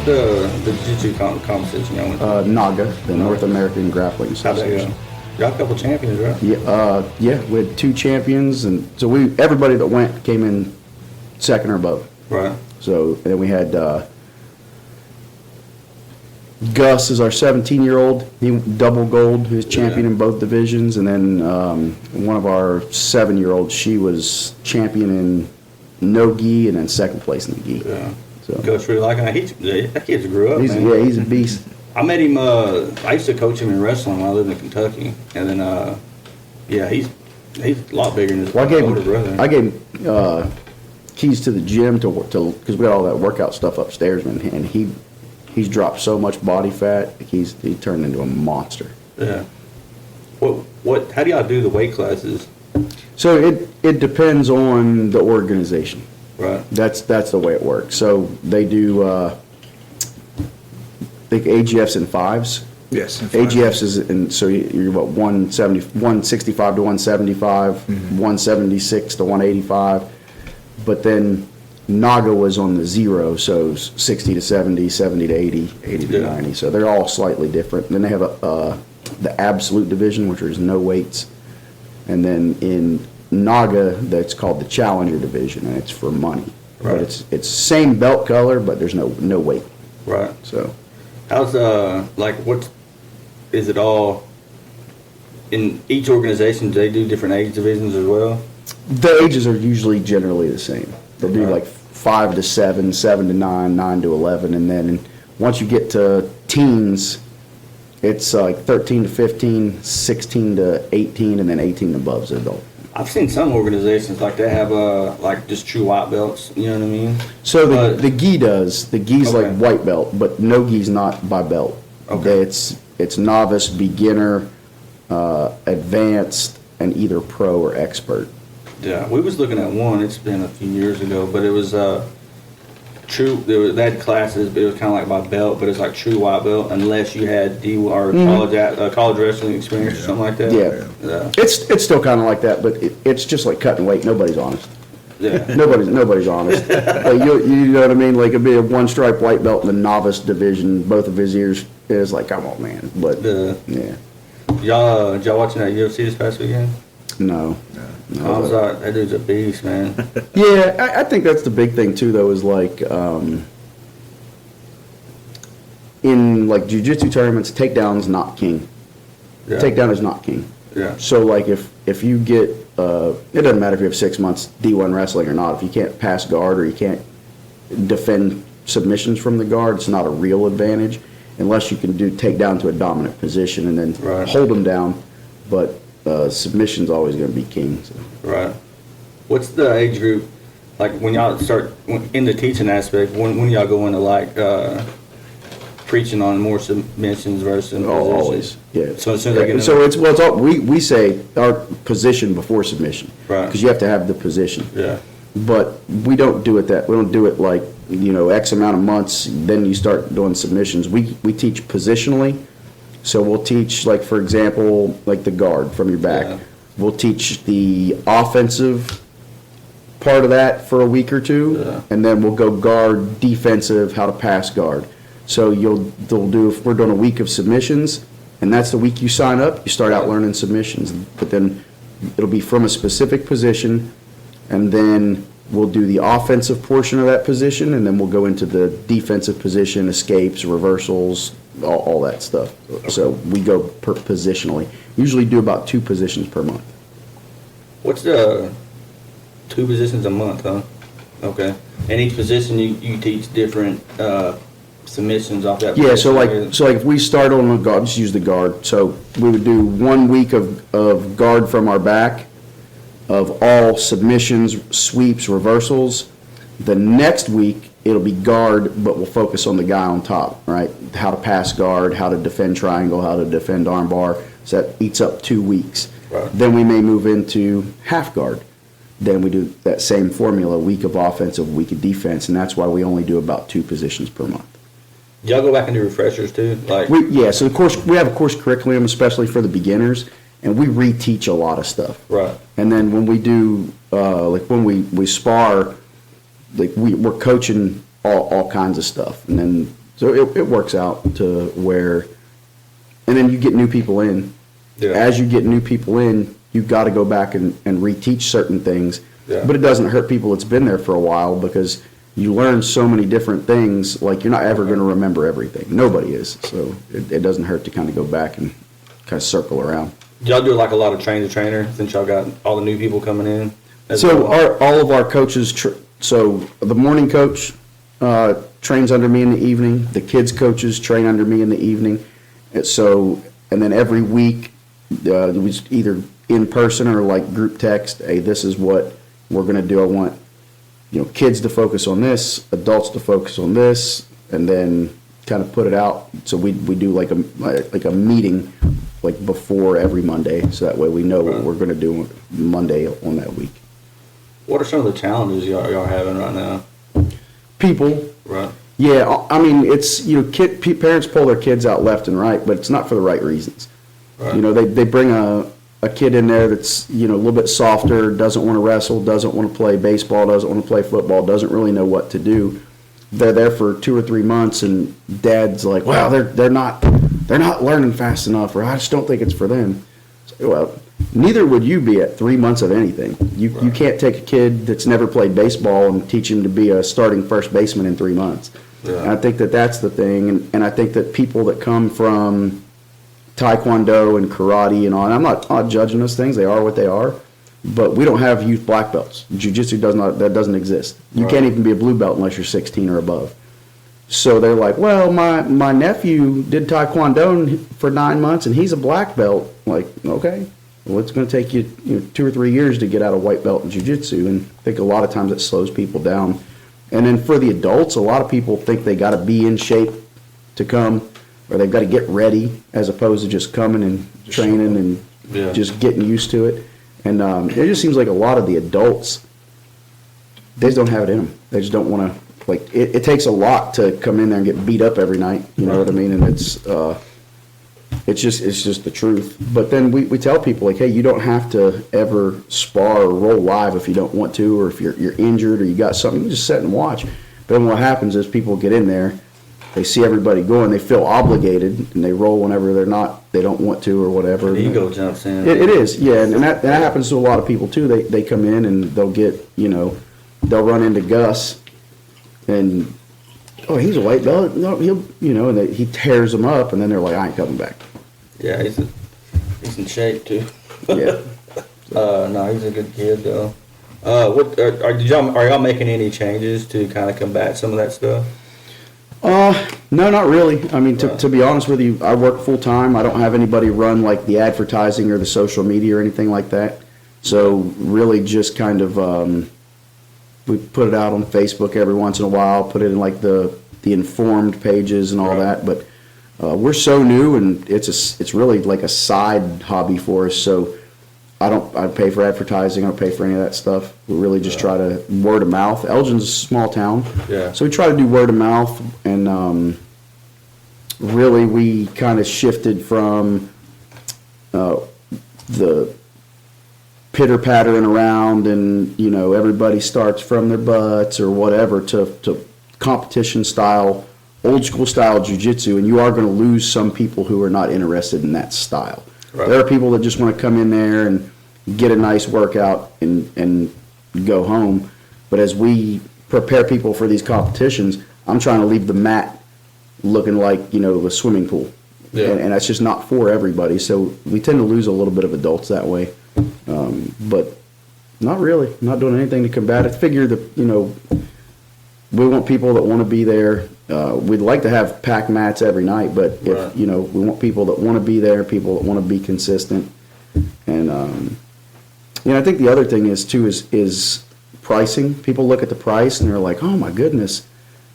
the jiu-jitsu competition y'all went to? NAGA, the North American Grappling Association. Y'all a couple champions, right? Yeah, we had 2 champions, and so everybody that went came in second or above. Right. So and then we had Gus is our 17-year-old. He double gold. He was champion in both divisions, and then one of our 7-year-olds, she was champion in no gi and then second place in the gi. Yeah. So Gus really like him. That kid's grew up, man. Yeah, he's a beast. I met him. I used to coach him in wrestling when I lived in Kentucky, and then he's a lot bigger than his older brother. I gave him keys to the gym to because we got all that workout stuff upstairs, man, and he's dropped so much body fat. He turned into a monster. Yeah. What? How do y'all do the weight classes? So it depends on the organization. Right. That's the way it works. So they do. I think AGF's in 5s. Yes. AGF's is in. So you're what 165 to 175, 176 to 185, but then NAGA was on the 0, so 60 to 70, 70 to 80, 80 to 90. So they're all slightly different. Then they have the absolute division, which is no weights. And then in NAGA, that's called the Challenger division, and it's for money. Right. But it's same belt color, but there's no weight. Right. So how's what is it all in each organization? Do they do different age divisions as well? the ages are usually generally the same. They'll do like 5 to 7, 7 to 9, 9 to 11, and then once you get to teens, it's like 13 to 15, 16 to 18, and then 18 and above is adult. I've seen some organizations like they have like just true white belts. You know what I mean? So the gi does. The gi's Okay. like white belt, but no gi's not by belt. Okay. It's novice, beginner, advanced, and either pro or expert. Yeah, we was looking at one. It's been a few years ago, but it was true. They had classes, but it was kind of like by belt, but it's like true white belt unless you had college wrestling experience or something like that. Yeah. It's still kind of like that, but it's just like cutting weight. Nobody's honest. Yeah. Nobody's honest. Like you know what I mean? Like it'd be a one stripe white belt in the novice division. Both of his ears is like, come on, man. But yeah. Y'all watching that UFC this past weekend? No. I was like, that dude's a beast, man. Yeah, I think that's the big thing too, though, is like in like jiu-jitsu tournaments, takedown's not king. Yeah. Takedown is not king. Yeah. So like if you get it doesn't matter if you have 6 months D1 wrestling or not. If you can't pass guard or you can't defend submissions from the guard, it's not a real advantage unless you can do takedown to a dominant position and then hold them down. But submission's always going to be king. So. Right. What's the age group, like when y'all start in the teaching aspect, when y'all go into like preaching on more submissions versus positions? Always, yeah. So as soon as they get it's all, we say our position before submission. Right. Because you have to have the position. Yeah. But we don't do it we don't do it like, X amount of months, then you start doing submissions. We teach positionally. So we'll teach, like, for example, like the guard from your back. Yeah. We'll teach the offensive part of that for a week or two, and then we'll go guard, defensive, how to pass guard. So we're doing a week of submissions, and that's the week you sign up, you start out learning submissions. But then it'll be from a specific position, and then we'll do the offensive portion of that position, and then we'll go into the defensive position, escapes, reversals, all that stuff. Okay. So we go positionally. Usually do about 2 positions per month. What's the 2 positions a month, huh? Okay. And each position you teach different submissions off that. Yeah. So like if we start on the guard, just use the guard. So we would do 1 week of guard from our back, of all submissions, sweeps, reversals. The next week, it'll be guard, but we'll focus on the guy on top, right? How to pass guard, how to defend triangle, how to defend arm bar. So that eats up 2 weeks. Right. Then we may move into half guard. Then we do that same formula, week of offensive, week of defense, and that's why we only do about 2 positions per month. Y'all go back and do refreshers too? So we have a course curriculum, especially for the beginners, and we reteach a lot of stuff. Right. And then when we do, like when we spar, like we're coaching all kinds of stuff. And then So it works out to where, and then you get new people in. Yeah. As you get new people in, you've got to go back and reteach certain things. Yeah. But it doesn't hurt people that's been there for a while, because you learn so many different things. Like, you're not ever going to remember everything. Nobody is. So it doesn't hurt to kind of go back and kind of circle around. Y'all do like a lot of train to trainer since y'all got all the new people coming in? So all of our coaches, so the morning coach trains under me in the evening. The kids coaches train under me in the evening. And then every week, it was either in person or like group text. Hey, this is what we're going to do. I want, kids to focus on this, adults to focus on this, and then kind of put it out. So we do like a meeting like before every Monday, so that way we know what we're going to do Monday on that week. What are some of the challenges y'all are having right now? People. Right. Yeah, I mean, it's, parents pull their kids out left and right, but it's not for the right reasons. Right. They bring a kid in there that's, a little bit softer, doesn't want to wrestle, doesn't want to play baseball, doesn't want to play football, doesn't really know what to do. They're there for 2 or 3 months, and dad's like, well, they're not learning fast enough, or I just don't think it's for them. So, well, neither would you be at 3 months of anything. You can't take a kid that's never played baseball and teach him to be a starting first baseman in 3 months. Yeah. And I think that's the thing, and I think that people that come from Taekwondo and karate and all, and I'm not judging those things, they are what they are, but we don't have youth black belts. Jiu-Jitsu doesn't exist. You can't even be a blue belt unless you're 16 or above. So they're like, well, my nephew did Taekwondo for 9 months and he's a black belt. Like, okay, well, it's going to take you, 2 or 3 years to get out of white belt in Jiu-Jitsu, and I think a lot of times it slows people down. And then for the adults, a lot of people think they got to be in shape to come, or they've got to get ready, as opposed to just coming and training and just getting used to it. And it just seems like a lot of the adults, they just don't have it in them. They just don't want to. Like, it takes a lot to come in there and get beat up every night. You know what I mean? And it's just the truth. But then we tell people, like, hey, you don't have to ever spar or roll live if you don't want to, or if you're injured or you got something, you just sit and watch. But then what happens is people get in there, they see everybody going, they feel obligated, and they roll whenever they don't want to or whatever. The ego jumps in. It is, yeah, and that happens to a lot of people too. They come in and they'll get, they'll run into Gus, and oh, he's a white belt. No, and he tears them up, and then they're like, I ain't coming back. Yeah, he's in shape too. Yeah. No, he's a good kid though. What are y'all making any changes to kind of combat some of that stuff? No, not really. I mean, to be honest with you, I work full time. I don't have anybody run like the advertising or the social media or anything like that. So really just kind of, we put it out on Facebook every once in a while, put it in like the informed pages and all that. But we're so new, and it's really like a side hobby for us. So I pay for advertising. I don't pay for any of that stuff. We really just try to word of mouth. Elgin's a small town. Yeah. So we try to do word of mouth, and really we kind of shifted from the pitter-pattering around and, everybody starts from their butts or whatever to competition style, old school style jiu-jitsu, and you are going to lose some people who are not interested in that style. Right. There are people that just want to come in there and get a nice workout and go home. But as we prepare people for these competitions, I'm trying to leave the mat looking like, a swimming pool. Yeah. And that's just not for everybody. So we tend to lose a little bit of adults that way. But not really. Not doing anything to combat it. Figure that, we want people that want to be there. We'd like to have packed mats every night, but if, we want people that want to be there, people that want to be consistent. And, I think the other thing is pricing. People look at the price and they're like, oh my goodness,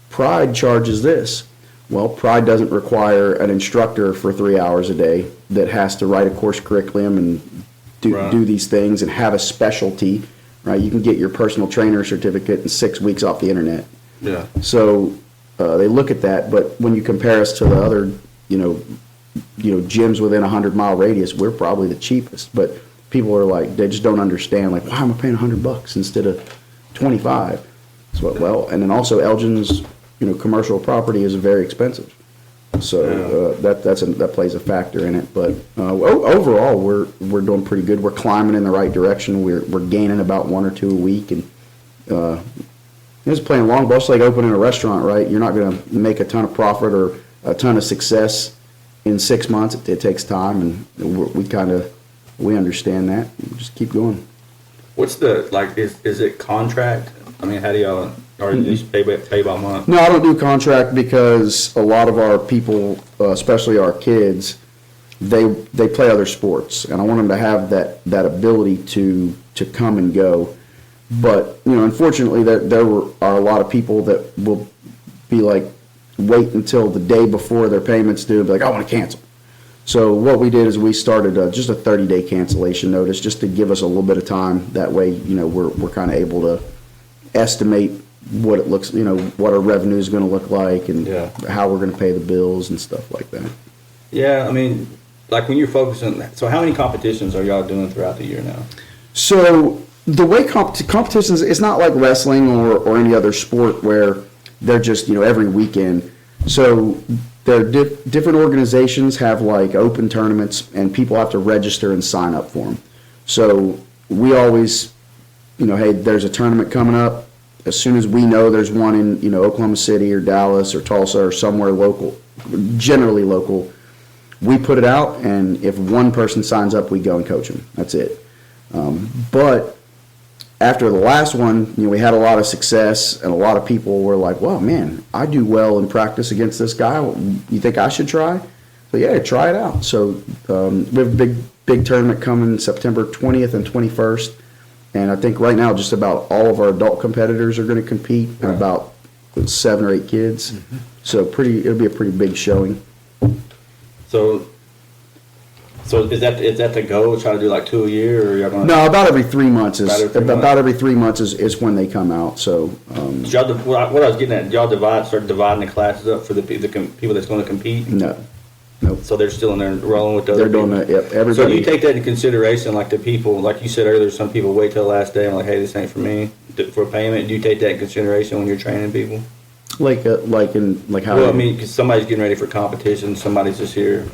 Pride charges this. Well, Pride doesn't require an instructor for 3 hours a day that has to write a course curriculum and do these things and have a specialty, right? You can get your personal trainer certificate in 6 weeks off the internet. Yeah. So they look at that, but when you compare us to the other, gyms within a 100-mile radius, we're probably the cheapest. But people are like, they just don't understand. Like, why am I paying $100 instead of $25? So, well, and then also Elgin's commercial property is very expensive. So that plays a factor in it. But overall, we're doing pretty good. We're climbing in the right direction. We're gaining about 1 or 2 a week, and just playing long ball. It's like opening a restaurant, right? You're not going to make a ton of profit or a ton of success in 6 months. It takes time, and we understand that. Just keep going. What's the, like, is it contract? I mean, how do y'all, or you just pay by month? No, I don't do contract because a lot of our people, especially our kids, they play other sports, and I want them to have that ability to come and go. But unfortunately, there are a lot of people that will be like, wait until the day before their payments due, and be like, I want to cancel. So what we did is we started just a 30-day cancellation notice, just to give us a little bit of time. That way, we're kind of able to estimate what it looks, what our revenue is going to look like, and how we're going to pay the bills and stuff like that. Yeah, I mean, like when you're focusing, so how many competitions are y'all doing throughout the year now? So the way competitions, it's not like wrestling or any other sport where they're just, every weekend. So there are different organizations have like open tournaments, and people have to register and sign up for them. So we always, hey, there's a tournament coming up. As soon as we know there's one in, Oklahoma City or Dallas or Tulsa or somewhere local, generally local, we put it out, and if one person signs up, we go and coach them. That's it. But after the last one, we had a lot of success, and a lot of people were like, well, man, I do well in practice against this guy. You think I should try? So yeah, try it out. So we have a big tournament coming September 20th and 21st. And I think right now just about all of our adult competitors are going to compete, and about 7 or 8 kids. Mm-hmm. So it'll be a pretty big showing. So is that the goal? Try to do like 2 a year, or y'all gonna? No, about every 3 months is about every 3 months is when they come out. So what I was getting at, y'all start dividing the classes up for the people that's going to compete? No. Nope. So they're still in there rolling with the other people? They're doing that, yep. Everybody. So you take that into consideration, like the people, like you said earlier, some people wait till the last day and like, hey, this ain't for me, for payment. Do you take that in consideration when you're training people? Like how? Well, I mean, because somebody's getting ready for competition, somebody's just here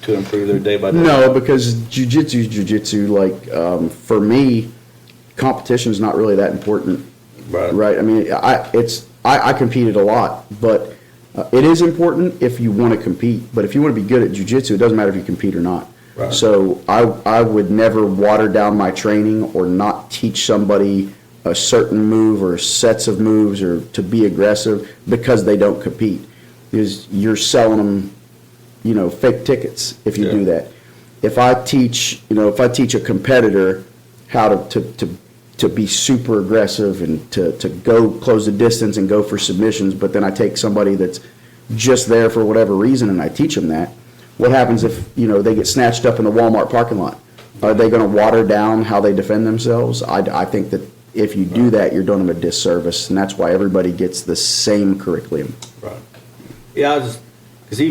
to improve their day by day. No, because jiu-jitsu is jiu-jitsu. Like, for me, competition is not really that important. Right. I mean, I competed a lot, but it is important if you want to compete. But if you want to be good at jiu-jitsu, it doesn't matter if you compete or not. Right. So I would never water down my training or not teach somebody a certain move or sets of moves or to be aggressive because they don't compete. Because you're selling them, fake tickets if you do that. If I teach a competitor how to be super aggressive and to go close the distance and go for submissions, but then I take somebody that's just there for whatever reason and I teach them that, what happens if, they get snatched up in the Walmart parking lot? Are they going to water down how they defend themselves? I think that if you do that, you're doing them a disservice, and that's why everybody gets the same curriculum. Right. Yeah, because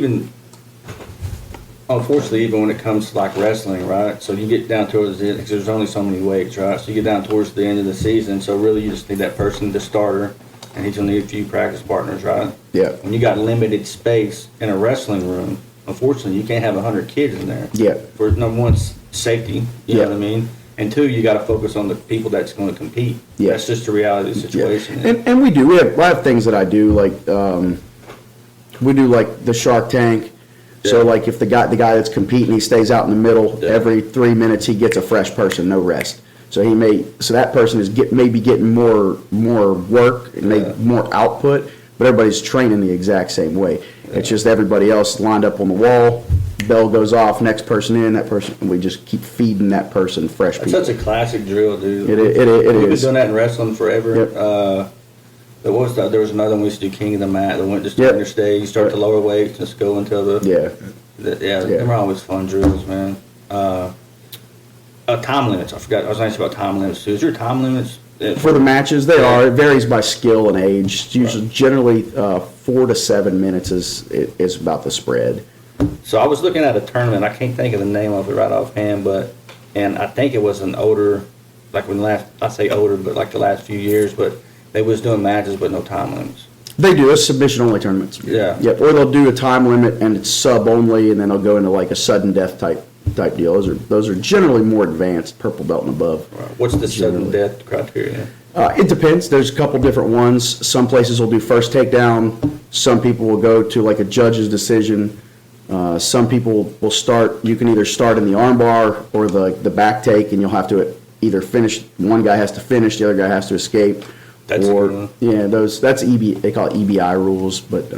unfortunately, even when it comes to like wrestling, right? So you get down towards the end, because there's only so many weights, right? So you get down towards the end of the season, so really you just need that person, the starter, and he's gonna need a few practice partners, right? Yeah. When you got limited space in a wrestling room, unfortunately, you can't have 100 kids in there. Yeah. For number one, safety, you know what I mean? And two, you got to focus on the people that's going to compete. Yeah. That's just the reality of the situation. Yeah. And we do. We have things that I do, like we do like the Shark Tank. Yeah. So like if the guy that's competing, he stays out in the middle, every 3 minutes he gets a fresh person, no rest. So that person is maybe getting more work and more output, but everybody's training the exact same way. Yeah. It's just everybody else lined up on the wall. Bell goes off, next person in, that person, and we just keep feeding that person fresh people. That's such a classic drill, dude. It We've is. been doing that in wrestling forever. Yep. There was another one we used to do King of the Mat. That went just during their stage. You start the lower weights, just go until they were always fun drills, man. Time limits. I forgot. I was asking about time limits too. Is your time limits for the matches? They are. It varies by skill and age. It's usually generally 4 to 7 minutes is about the spread. So I was looking at a tournament. I can't think of the name of it right offhand, and I think it was an older, like I say older, but like the last few years. But they was doing matches, but no time limits. They do. It's submission-only tournaments. Yeah. Yep. Or they'll do a time limit, and it's sub-only, and then they'll go into like a sudden death type deal. Those are generally more advanced, purple belt and above. Right. What's the sudden death criteria? It depends. There's a couple different ones. Some places will do first takedown. Some people will go to like a judge's decision. Some people will start. You can either start in the armbar or the back take, and you'll have to either finish. One guy has to finish, the other guy has to escape. That's that's EB. They call it EBI rules, but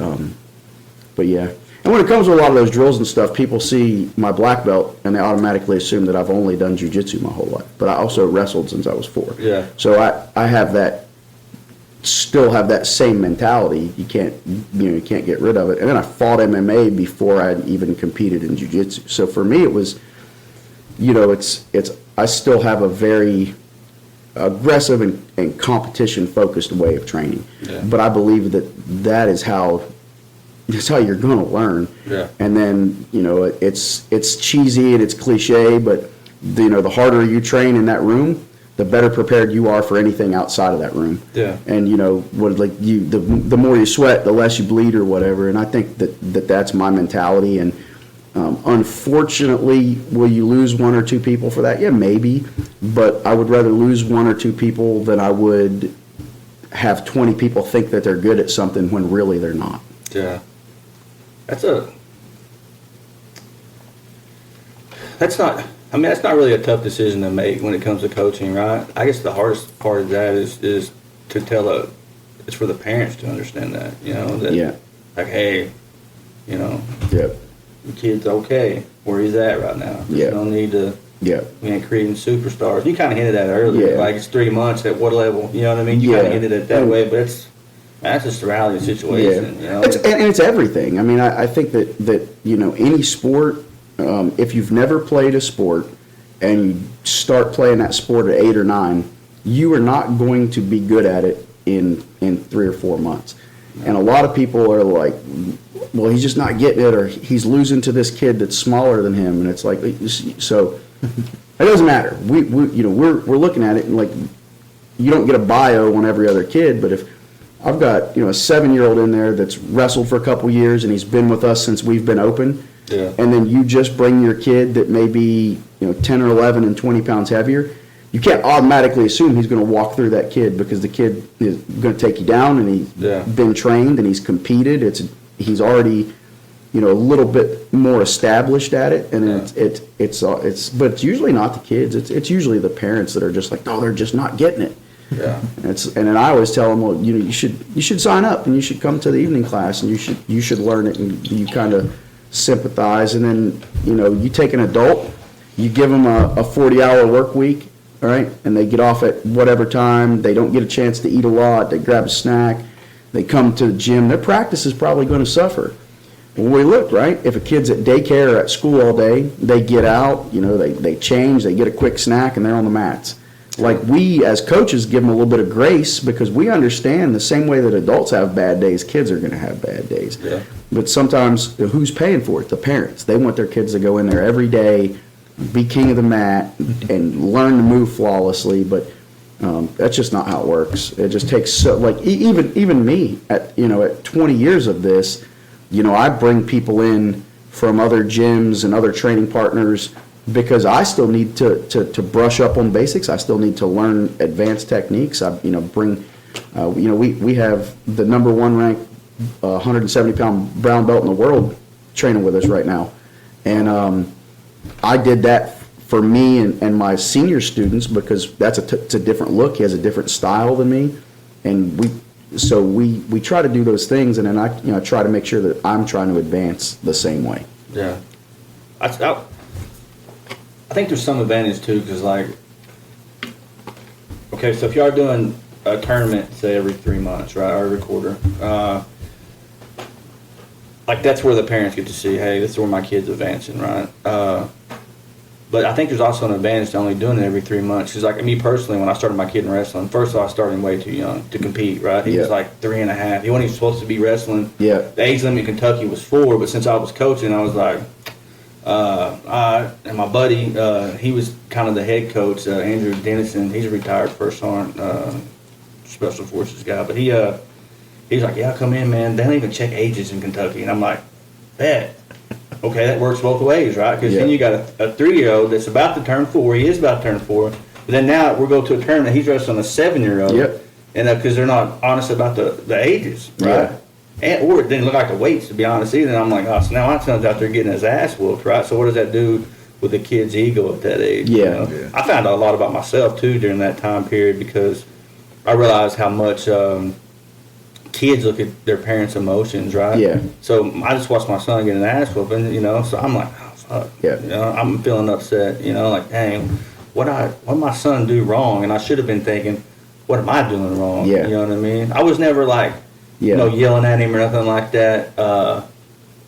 yeah. And when it comes to a lot of those drills and stuff, people see my black belt and they automatically assume that I've only done jiu-jitsu my whole life. But I also wrestled since I was 4. Yeah. So I have that, still have that same mentality. You can't get rid of it. And then I fought MMA before I even competed in jiu-jitsu. So for me, it was, I still have a very aggressive and competition-focused way of training. Yeah. But I believe that is how you're going to learn. Yeah. And then, it's cheesy and it's cliche, but the harder you train in that room, the better prepared you are for anything outside of that room. Yeah. And the more you sweat, the less you bleed or whatever. And I think that's my mentality. And unfortunately, will you lose 1 or 2 people for that? Yeah, maybe. But I would rather lose 1 or 2 people than I would have 20 people think that they're good at something when really they're not. Yeah. That's not really a tough decision to make when it comes to coaching, right? I guess the hardest part of that is to it's for the parents to understand that, Yeah. Like, hey, Yep. the kid's okay where he's at right now. Yeah. You don't need to, Yeah. we ain't creating superstars. You kind of hinted at it earlier, Yeah. like it's 3 months at what level, you know what I mean? You kind of hinted at it that way, but that's just the reality of the situation, It's everything. I mean, I think that any sport, if you've never played a sport and you start playing that sport at 8 or 9, you are not going to be good at it in 3 or 4 months. And a lot of people are like, well, he's just not getting it, or he's losing to this kid that's smaller than him, and it's like, so it doesn't matter. We're looking at it and like, you don't get a bio on every other kid, but if I've got a 7-year-old in there that's wrestled for a couple years and he's been with us since we've been open, and then you just bring your kid that may be 10 or 11 and 20 pounds heavier, you can't automatically assume he's going to walk through that kid, because the kid is going to take you down, and he's been trained and he's competed. He's already a little bit more established at it, and but it's usually not the kids. It's usually the parents that are just like, oh, they're just not getting it. Yeah. And then I always tell them, well, you should sign up and you should come to the evening class and you should learn it, and you kind of sympathize. And then you take an adult, you give them a 40-hour work week, all right, and they get off at whatever time. They don't get a chance to eat a lot. They grab a snack. They come to the gym. Their practice is probably going to suffer. When we look, right, if a kid's at daycare or at school all day, they get out, they change, they get a quick snack, and they're on the mats. Like, we as coaches give them a little bit of grace, because we understand the same way that adults have bad days, kids are going to have bad days. Yeah. But sometimes, who's paying for it? The parents. They want their kids to go in there every day, be king of the mat, and learn to move flawlessly. But that's just not how it works. It just takes even me at 20 years of this, I bring people in from other gyms and other training partners, because I still need to brush up on basics. I still need to learn advanced techniques. We have the number 1 ranked 170-pound brown belt in the world training with us right now. And I did that for me and my senior students, because it's a different look. He has a different style than me. And we try to do those things, and then I try to make sure that I'm trying to advance the same way. Yeah. I think there's some advantage too, because okay, so if you are doing a tournament, say every 3 months, right, or every quarter, that's where the parents get to see, hey, this is where my kid's advancing, right? But I think there's also an advantage to only doing it every 3 months. Because me personally, when I started my kid in wrestling, first of all, I started him way too young to compete, right? He was 3.5. He wasn't even supposed to be wrestling. Yeah. The age limit in Kentucky was 4, but since I was coaching, I was like, and my buddy, he was kind of the head coach, Andrew Dennison. He's a retired first sergeant, special forces guy, but he He's like, yeah, come in, man. They don't even check ages in Kentucky. And I'm like, bet. Okay, that works both ways, right? Because then you got a 3-year-old that's about to turn 4. He is about to turn 4. But then now we're going to a tournament. He's wrestling a 7-year-old. Yep. And because they're not honest about the ages, right? Yeah. Or it didn't look like the weights, to be honest, either. And I'm like, oh, so now my son's out there getting his ass whooped, right? So what does that do with a kid's ego at that age? Yeah. You know? I found out a lot about myself, too, during that time period because I realized how much kids look at their parents' emotions, right? Yeah. So I just watched my son get an ass whooping, you know, so I'm like, oh, fuck. Yeah. You know, I'm feeling upset, you know, like, dang, what my son do wrong? And I should have been thinking, what am I doing wrong? Yeah. You know what I mean? I was never like, you know, yelling at him or nothing like that.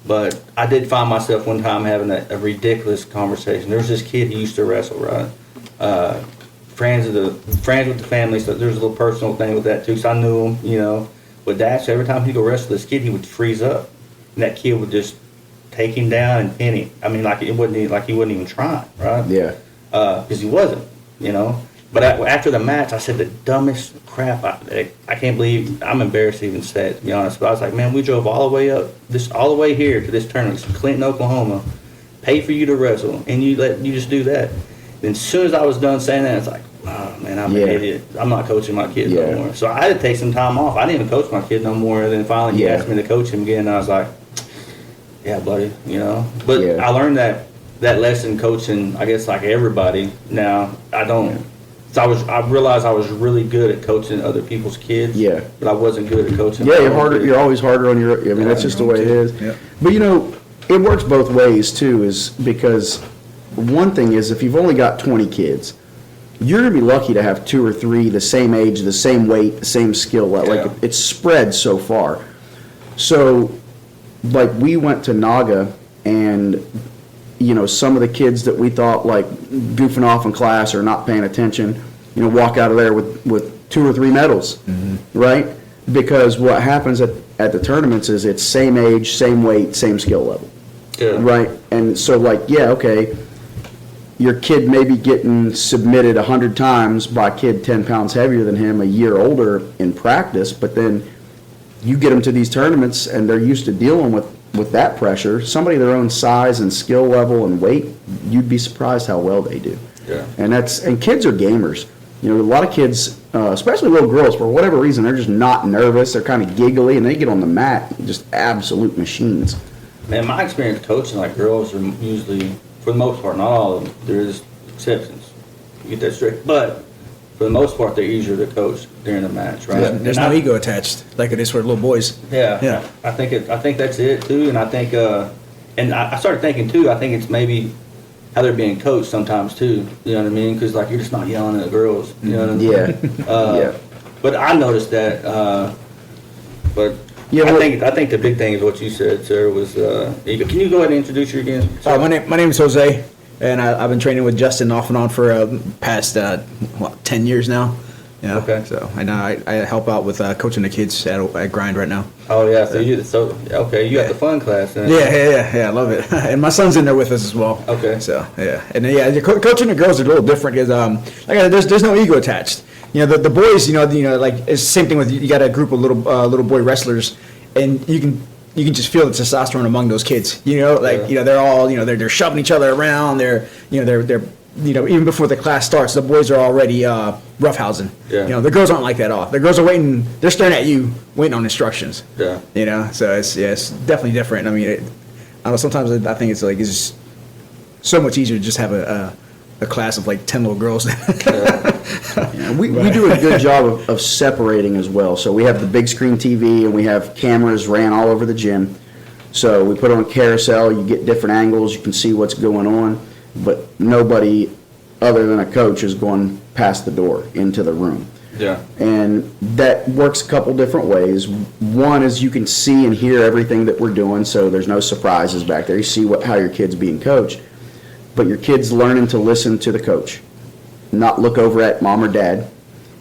But I did find myself one time having a ridiculous conversation. There was this kid who used to wrestle, right? Friends with the family, so there's a little personal thing with that too. So I knew him, you know. But Dash, every time he'd go wrestle this kid, he would freeze up, and that kid would just take him down and pin him. I mean, like he wasn't even trying, right? Yeah. Because he wasn't, you know. But after the match, I said the dumbest crap. I can't believe, I'm embarrassed to even say it, to be honest. But I was like, man, we drove all the way here to this tournament, it's Clinton, Oklahoma, pay for you to wrestle, and you just do that. And as soon as I was done saying that, it's like, oh man, I'm an idiot. I'm not coaching my kids no more. So I had to take some time off. I didn't even coach my kid no more. And then finally he asked me to coach him again, and I was like, yeah, buddy, you know. But I learned that lesson coaching, I guess, like everybody. Now I don't. So I realized I was really good at coaching other people's kids. Yeah. But I wasn't good at coaching. Yeah, you're harder. You're always harder on your. I mean, that's just the way it is. Yeah. But you know, it works both ways too. Is because one thing is if you've only got 20 kids, you're gonna be lucky to have 2 or 3 the same age, the same weight, the same skill level. Like it's spread so far. So, like we went to Naga and. You know, some of the kids that we thought like goofing off in class or not paying attention, you know, walk out of there with 2 or 3 medals, right? Because what happens at the tournaments is it's same age, same weight, same skill level, right? And so like, okay, your kid may be getting submitted 100 times by a kid 10 pounds heavier than him, a year older in practice, but then you get them to these tournaments and they're used to dealing with that pressure, somebody their own size and skill level and weight, you'd be surprised how well they do. Yeah. And kids are gamers. You know, a lot of kids, especially little girls, for whatever reason, they're just not nervous. They're kind of giggly, and they get on the mat, just absolute machines. Man, my experience coaching, like girls are usually, for the most part, not all of them, there's exceptions. You get that straight. But for the most part, they're easier to coach during the match, right? Yeah, there's no ego attached like it is for little boys. Yeah. I think that's it too, and I think, and I started thinking too. I think it's maybe how they're being coached sometimes too. You know what I mean? Because like you're just not yelling at the girls. You know what I mean? Yeah. But I noticed that. But yeah, I think the big thing is what you said, sir. Was ego. Can you go ahead and introduce you again? My name is Jose. And I've been training with Justin off and on for past 10 years now. Yeah. Okay. So I help out with coaching the kids at Grind right now. Oh yeah. So you got the fun class. Then. Yeah. I love it. And my son's in there with us as well. Okay. So yeah, and coaching the girls is a little different because there's no ego attached. You know the boys. You know like it's the same thing with you got a group of little boy wrestlers, and you can just feel the testosterone among those kids. You know, like they're all they're shoving each other around. They're even before the class starts, the boys are already roughhousing. Yeah. You know, the girls aren't like that off. The girls are waiting. They're staring at you, waiting on instructions. Yeah. You know, so it's definitely different. I mean, I don't know. Sometimes I think it's just so much easier to just have a class of like 10 little girls. We do a good job of separating as well. So we have the big screen TV and we have cameras ran all over the gym. So we put on a carousel, you get different angles, you can see what's going on, but nobody other than a coach is going past the door into the room. Yeah. And that works a couple different ways. One is you can see and hear everything that we're doing, so there's no surprises back there. You see how your kid's being coached. But your kid's learning to listen to the coach, not look over at mom or dad.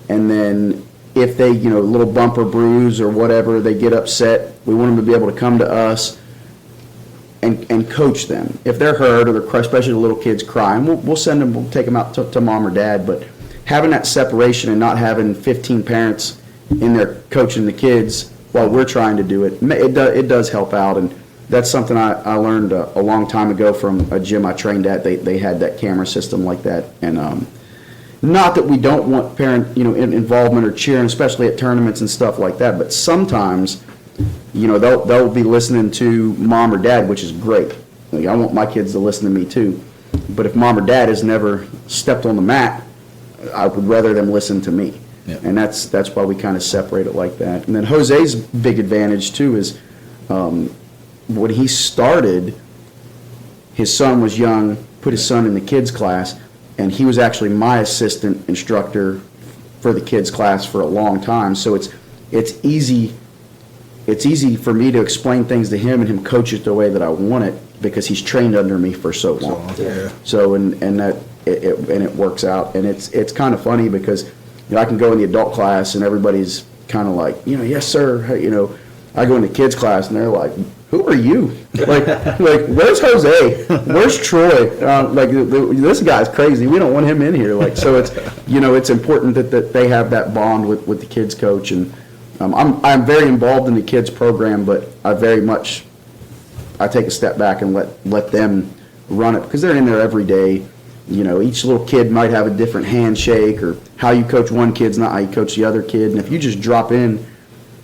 And then if they, a little bump or bruise or whatever, they get upset, we want them to be able to come to us and coach them. If they're hurt or they're, especially the little kids crying, we'll send them, we'll take them out to mom or dad. But having that separation and not having 15 parents in there coaching the kids while we're trying to do it. It does help out, and that's something I learned a long time ago from a gym I trained at. They had that camera system like that, and not that we don't want parent involvement or cheering, especially at tournaments and stuff like that. But sometimes, they'll be listening to mom or dad, which is great. Like, I want my kids to listen to me too. But if mom or dad has never stepped on the mat, I would rather them listen to me. Yeah. And that's why we kind of separate it like that. And then Jose's big advantage too is when he started, his son was young, put his son in the kids class, and he was actually my assistant instructor for the kids class for a long time. So it's easy for me to explain things to him and him coach it the way that I want it because he's trained under me for so long. Yeah. So and it works out, and it's kind of funny because I can go in the adult class and everybody's kind of like, yes sir, I go in the kids class and they're like, who are you? like where's Jose? Where's Troy? This guy's crazy. We don't want him in here. So it's it's important that they have that bond with the kids coach, and I'm very involved in the kids program, but I take a step back and let them run it because they're in there every day. Each little kid might have a different handshake, or how you coach one kid's not how you coach the other kid. And if you just drop in,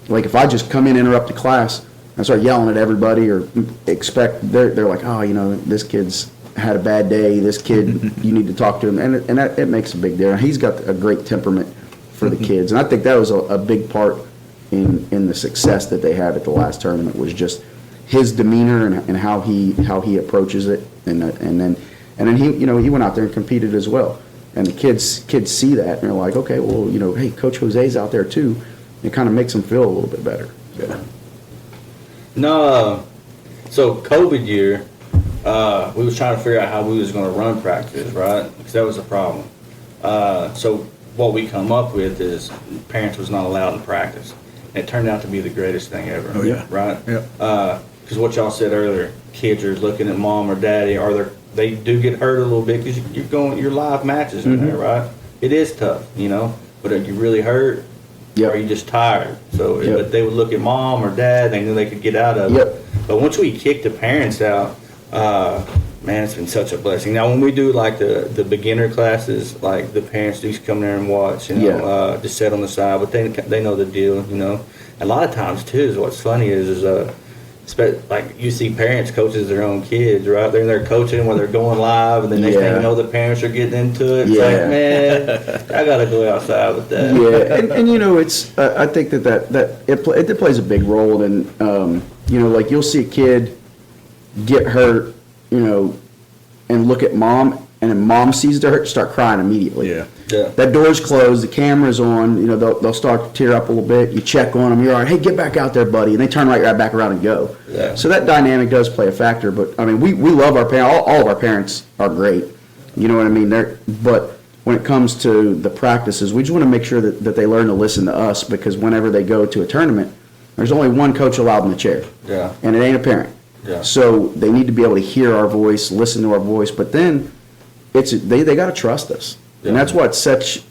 like if I just come in, interrupt the class, and start yelling at everybody or they're like, oh, this kid's had a bad day. This kid, you need to talk to him, and it makes a big difference. He's got a great temperament for the kids, and I think that was a big part in the success that they had at the last tournament was just his demeanor and how he approaches it, and then he went out there and competed as well, and the kids see that and they're like, okay, well, hey, Coach Jose's out there too. It kind of makes them feel a little bit better. Yeah. No, so COVID year, we was trying to figure out how we was going to run practices, right? Because that was the problem. So what we come up with is parents was not allowed in practice. And it turned out to be the greatest thing ever. Oh, yeah. Right? Yeah. Because what y'all said earlier, kids are looking at mom or daddy, or they do get hurt a little bit because you're live matches in there, right? It is tough, but are you really hurt? Yep. Or are you just tired? So, Yep. but they would look at mom or dad, they knew they could get out of Yep. it. But once we kicked the parents out, man, it's been such a blessing. Now, when we do like the beginner classes, like the parents do come there and watch, just sit on the side, but they know the deal, A lot of times too, is what's funny is like you see parents coaches their own kids, right? They're in there coaching when they're going live, and the next thing you know, the parents are getting into it. It's like, man, I gotta go outside with that. Yeah, and it's I think that it plays a big role in like you'll see a kid get hurt, and look at mom, and then mom sees they're hurt, start crying immediately. Yeah. Yeah. That door's closed, the camera's on, they'll start to tear up a little bit. You check on them, you're all right, hey, get back out there, buddy. And they turn right back around and go. Yeah. So that dynamic does play a factor. But, I mean, we love our parents. All of our parents are great. You know what I mean? But when it comes to the practices, we just want to make sure that they learn to listen to us, because whenever they go to a tournament, there's only one coach allowed in the chair. Yeah. And it ain't a parent. Yeah. So they need to be able to hear our voice, listen to our voice, but then they got to trust us. Yeah. And that's what such,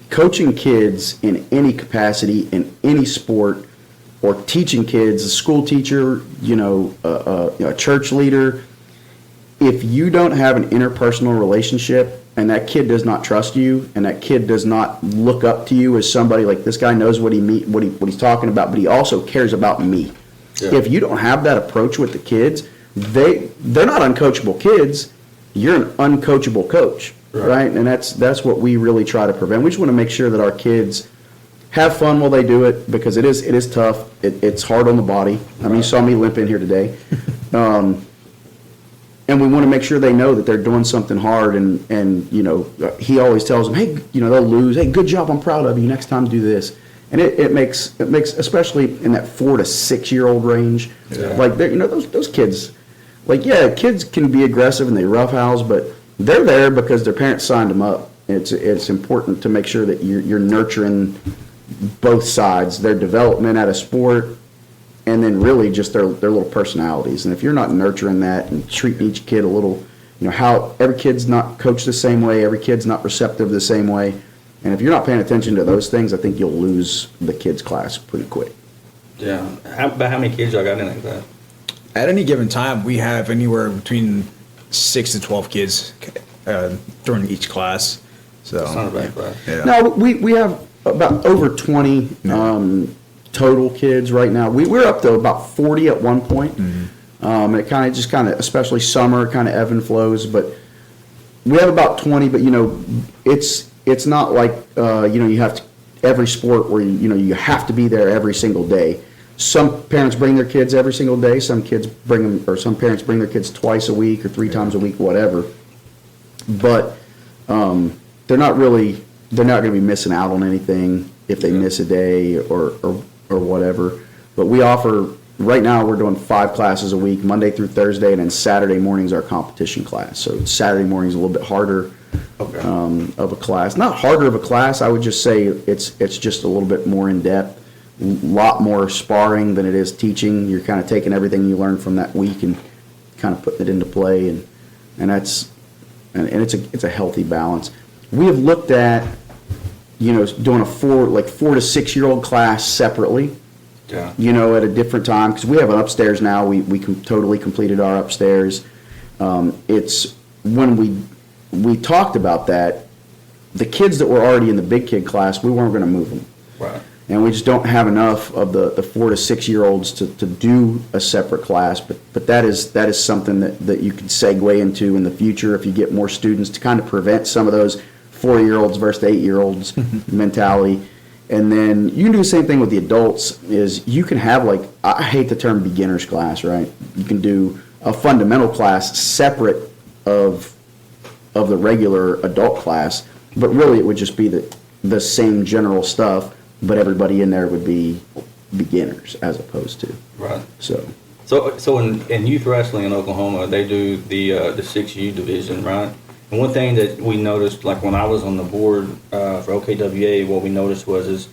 coaching kids in any capacity, in any sport, or teaching kids, a school teacher, a church leader, if you don't have an interpersonal relationship and that kid does not trust you and that kid does not look up to you as somebody like, this guy knows what he's talking about, but he also cares about me. Yeah. If you don't have that approach with the kids, they're not uncoachable kids. You're an uncoachable coach, right? And that's what we really try to prevent. We just want to make sure that our kids have fun while they do it, because it is tough. It's hard on the body. I mean, you saw me limp in here today. And we want to make sure they know that they're doing something hard. And he always tells them, hey, they'll lose. Hey, good job. I'm proud of you. Next time, do this. And it makes, especially in that 4 to 6 year old range, like those kids. Like, yeah, kids can be aggressive and they roughhouse, but they're there because their parents signed them up. It's important to make sure that you're nurturing both sides, their development at a sport, and then really just their little personalities. And if you're not nurturing that and treating each kid a little, how every kid's not coached the same way, every kid's not receptive the same way. And if you're not paying attention to those things, I think you'll lose the kids' class pretty quick. Yeah. About how many kids y'all got in that class? At any given time, we have anywhere between 6 to 12 kids during each class. So It's not a bad class. yeah. No, we have about over 20 total kids right now. We're up to about 40 at one point. It kind of, especially summer, kind of ebb and flows. But we have about 20. But it's not like you have to every sport where you have to be there every single day. Some parents bring their kids every single day. Some parents bring their kids twice a week or 3 times a week, whatever. But they're not going to be missing out on anything if they miss a day or whatever. But we offer, right now we're doing 5 classes a week, Monday through Thursday, and then Saturday morning's our competition class. So Saturday morning's a little bit harder of a class. Not harder of a class, I would just say it's just a little bit more in depth. A lot more sparring than it is teaching. You're kind of taking everything you learned from that week and kind of putting it into play, and it's a healthy balance. We have looked at doing a 4 to 6 year old class separately. Yeah. At a different time, because we have an upstairs now. We totally completed our upstairs. It's when we talked about that, the kids that were already in the big kid class, we weren't going to move them. Right. And we just don't have enough of the 4 to 6 year olds to do a separate class. But that is something that you could segue into in the future if you get more students, to kind of prevent some of those 4-year-olds versus 8-year-olds mentality. And then you can do the same thing with the adults. Is you can have, I hate the term beginner's class, right? You can do a fundamental class separate of the regular adult class, but really it would just be the same general stuff. But everybody in there would be beginners as opposed to. Right. So in youth wrestling in Oklahoma, they do the 6U division, right? And one thing that we noticed, like when I was on the board for OKWA, what we noticed is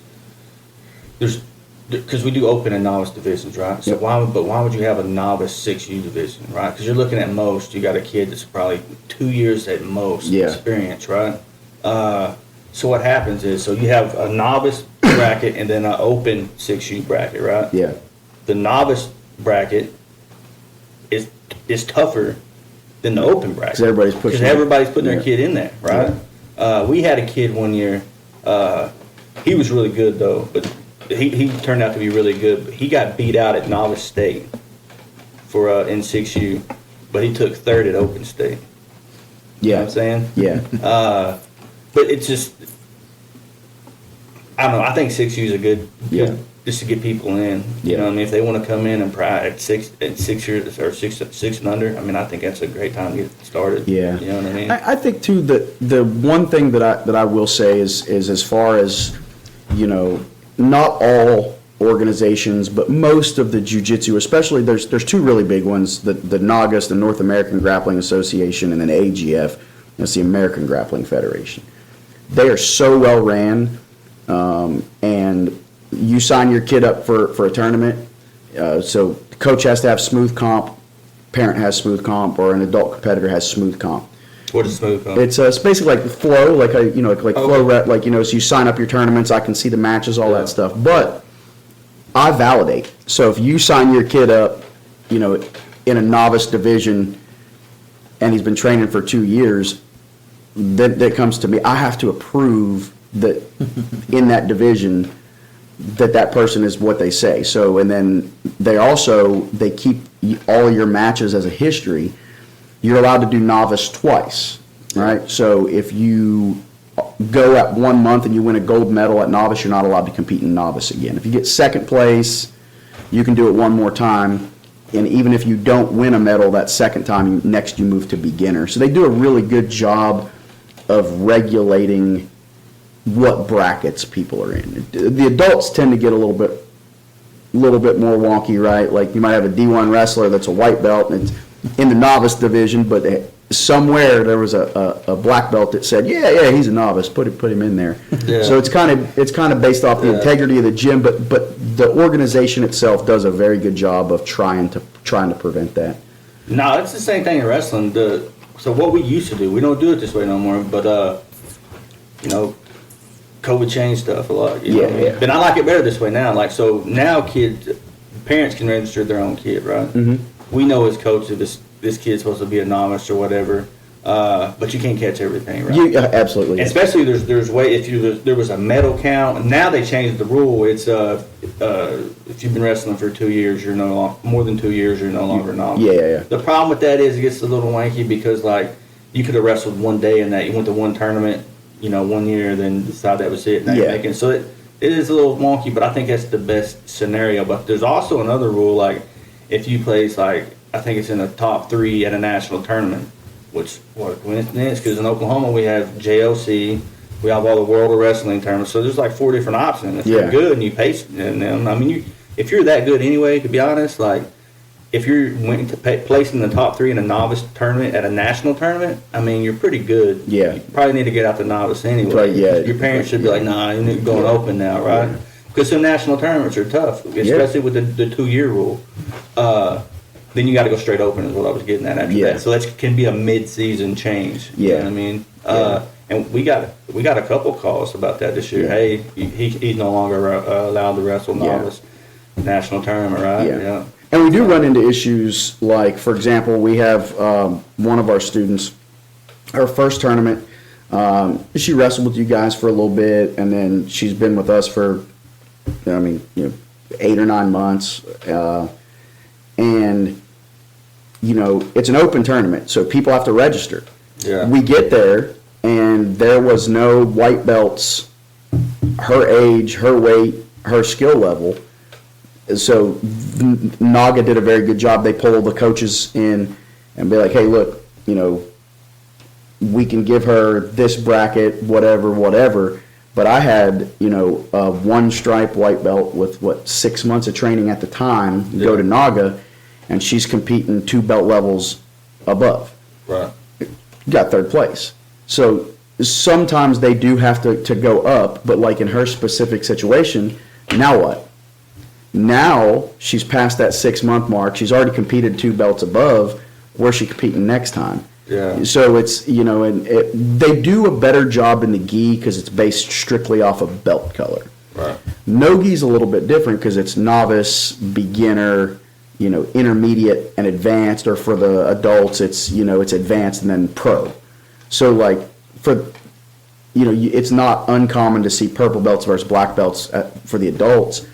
because we do open and novice divisions, right? So Yep. why would you have a novice 6U division, right? Because you're looking at most, you got a kid that's probably 2 years at most experience, right? So what happens is, you have a novice bracket and then an open 6U bracket, right? yeah, The novice bracket is tougher than the open bracket. because everybody's putting their kid in there, right? We had a kid one year. He was really good though, but he turned out to be really good. But he got beat out at novice state for in 6U, but he took 3rd at open state. You know what I'm saying? Yeah. But it's just, I don't know. I think 6U is a good, just to get people in. You know what I mean? If they want to come in and at 6 years or 6 and under, I mean, I think that's a great time to get started. Yeah. You know what I mean? I think too that the one thing that I will say is as far as, not all organizations, but most of the jiu-jitsu, especially there's 2 really big ones, the NAGAS, the North American Grappling Association, and then AGF, that's the American Grappling Federation. They are so well ran, and you sign your kid up for a tournament, so the coach has to have smooth comp, parent has smooth comp, or an adult competitor has smooth comp. What is smooth comp? It's basically like flow, flow rep, so you sign up your tournaments, I can see the matches, all that stuff. But I validate. So if you sign your kid up, in a novice division, and he's been training for 2 years, that comes to me. I have to approve that in that division that person is what they say. So, and then they keep all your matches as a history. You're allowed to do novice twice, right? So if you go at 1 month and you win a gold medal at novice, you're not allowed to compete in novice again. If you get 2nd place, you can do it one more time. And even if you don't win a medal that 2nd time, next you move to beginner. So they do a really good job of regulating what brackets people are in. The adults tend to get a little bit more wonky, right? Like you might have a D1 wrestler that's a white belt and it's in the novice division, but somewhere there was a black belt that said, yeah, he's a novice, put him in there. Yeah. So it's kind of based off the integrity of the gym, but the organization itself does a very good job of trying to prevent that. No, it's the same thing in wrestling. So what we used to do, we don't do it this way no more, but COVID changed stuff a lot. You know Yeah, what I mean? yeah. But I like it better this way now. Like, so now parents can register their own kid, right? We know as coaches if this kid's supposed to be a novice or whatever, but you can't catch everything, right? Absolutely. Especially there's way if there was a medal count. Now they changed the rule. It's if you've been wrestling for 2 years, you're no longer more than 2 years. You're no longer a novice. Yeah. The problem with that is it gets a little wanky because like you could have wrestled one day and that you went to one tournament, 1 year, then decide that was it. Now you're making so it is a little wonky, but I think that's the best scenario. But there's also another rule like if you place like I think it's in the top 3 at a national tournament. Which what a coincidence because in Oklahoma we have JOC, we have all the World of Wrestling tournaments, so there's like 4 different options. If you're good and you pace them, I mean, if you're that good anyway, to be honest, like if you're went to place in the top 3 in a novice tournament at a national tournament, I mean, you're pretty good. Yeah, you probably need to get out the novice anyway. Right, yeah. Your parents should be like, nah, you're going open now, right? Because some national tournaments are tough, especially with the 2-year rule. Then you got to go straight open is what I was getting at after that. So that can be a mid-season change. You know what I mean? And we got a couple calls about that this year. Hey, he's no longer allowed to wrestle novice national tournament, right? Yeah. And we do run into issues like, for example, we have one of our students, her first tournament, she wrestled with you guys for a little bit, and then she's been with us for, 8 or 9 months. And it's an open tournament, so people have to register. Yeah. We get there, and there was no white belts, her age, her weight, her skill level. So Naga did a very good job. They pulled the coaches in and be like, hey, look, we can give her this bracket, whatever. But I had, a 1-stripe white belt with 6 months of training at the time, go to Naga, and she's competing 2 belt levels above. Right. Got 3rd place. So sometimes they do have to go up, but like in her specific situation, now what? Now she's past that 6-month mark. She's already competed 2 belts above. Where's she competing next time? Yeah. So it's, they do a better job in the gi because it's based strictly off of belt color. Right. No-gi's a little bit different because it's novice, beginner, intermediate and advanced, or for the adults, it's, it's advanced and then pro. So like it's not uncommon to see purple belts versus black belts for the adults.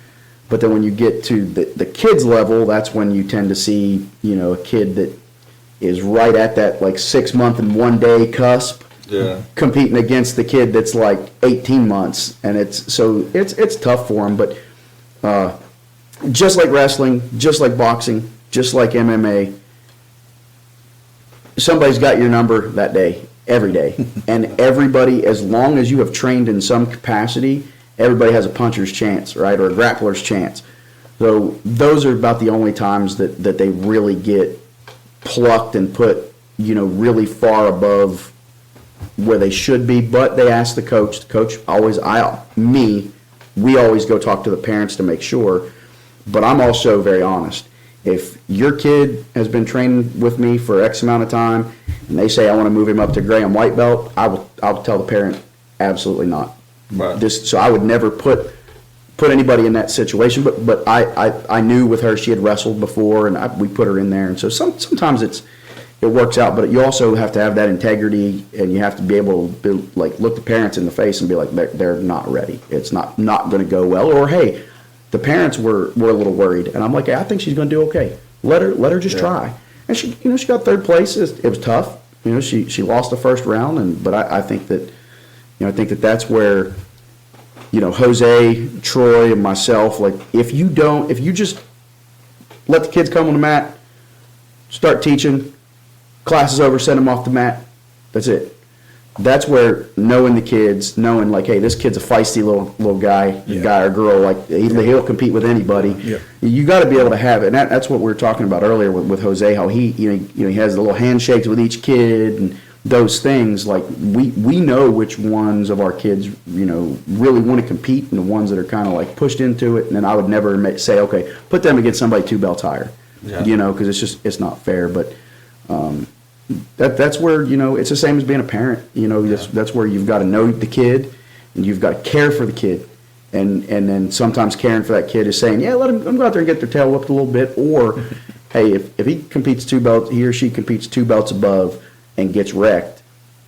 But then when you get to the kids level, that's when you tend to see, a kid that is right at that like 6-month and 1 day cusp, competing against the kid that's like 18 months, and it's tough for them. But just like wrestling, just like boxing, just like MMA, somebody's got your number that day, every day, and everybody, as long as you have trained in some capacity, everybody has a puncher's chance, right, or a grappler's chance. So those are about the only times that they really get plucked and put, really far above where they should be. But they ask the coach. The coach always, we always go talk to the parents to make sure. But I'm also very honest. If your kid has been training with me for X amount of time, and they say I want to move him up to gray and white belt, I'll tell the parent absolutely not. Right. So I would never put anybody in that situation, but I knew with her she had wrestled before, and we put her in there, and so sometimes it works out, but you also have to have that integrity, and you have to be able to look the parents in the face and be like, they're not ready. It's not going to go well, or hey, the parents were a little worried, and I'm like, hey, I think she's going to do okay. Let her just try, and she got 3rd place. It was tough, she lost the first round, but I think that that's where. Jose, Troy, and myself, if you just let the kids come on the mat, start teaching, class is over, send them off the mat, that's it. That's where knowing the kids, knowing hey, this kid's a feisty little guy, guy or girl, he'll compete with anybody. Yeah. You got to be able to have it, and that's what we were talking about earlier with Jose, how he has the little handshakes with each kid and those things. We know which ones of our kids really want to compete, and the ones that are kind of pushed into it. And then I would never say, okay, put them against somebody 2 belts higher, because it's not fair. But that's where it's the same as being a parent. That's where you've got to know the kid, And you've got to care for the kid. And then sometimes caring for that kid is saying, yeah, let him go out there and get their tail whipped a little bit. Or, hey, if he competes he or she competes 2 belts above and gets wrecked,